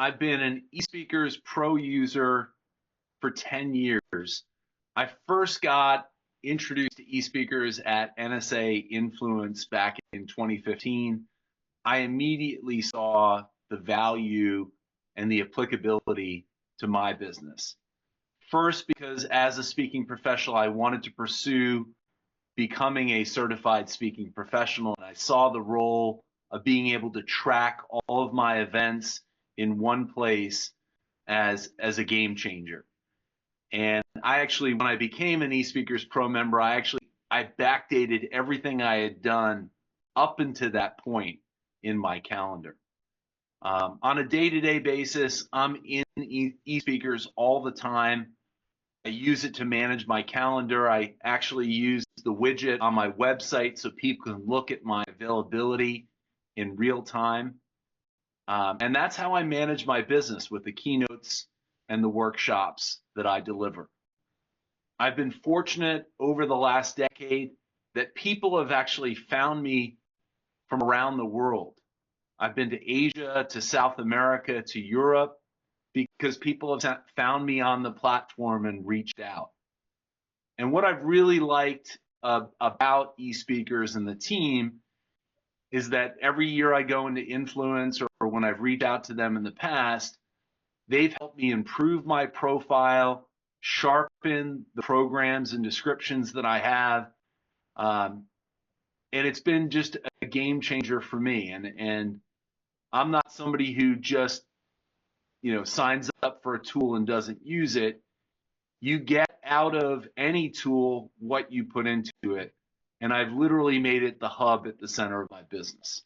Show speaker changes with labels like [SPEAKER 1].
[SPEAKER 1] I've been an eSpeakers Pro user for 10 years. I first got introduced to eSpeakers at NSA Influence back in 2015. I immediately saw the value and the applicability to my business. First, because as a speaking professional, I wanted to pursue becoming a certified speaking professional, and I saw the role of being able to track all of my events in one place as a game changer. And I actually, when I became an eSpeakers Pro member, I backdated everything I had done up until that point in my calendar. On a day-to-day basis, I'm in eSpeakers all the time. I use it to manage my calendar. I actually use the widget on my website so people can look at my availability in real time. And that's how I manage my business with the keynotes and the workshops that I deliver. I've been fortunate over the last decade that people have actually found me from around the world. I've been to Asia, to South America, to Europe, because people have found me on the platform and reached out. And what I've really liked about eSpeakers and the team is that every year I go into Influence, or when I've reached out to them in the past, they've helped me improve my profile, sharpen the programs and descriptions that I have. And it's been just a game changer for me. And I'm not somebody who just, signs up for a tool and doesn't use it. You get out of any tool what you put into it. And I've literally made it the hub at the center of my business.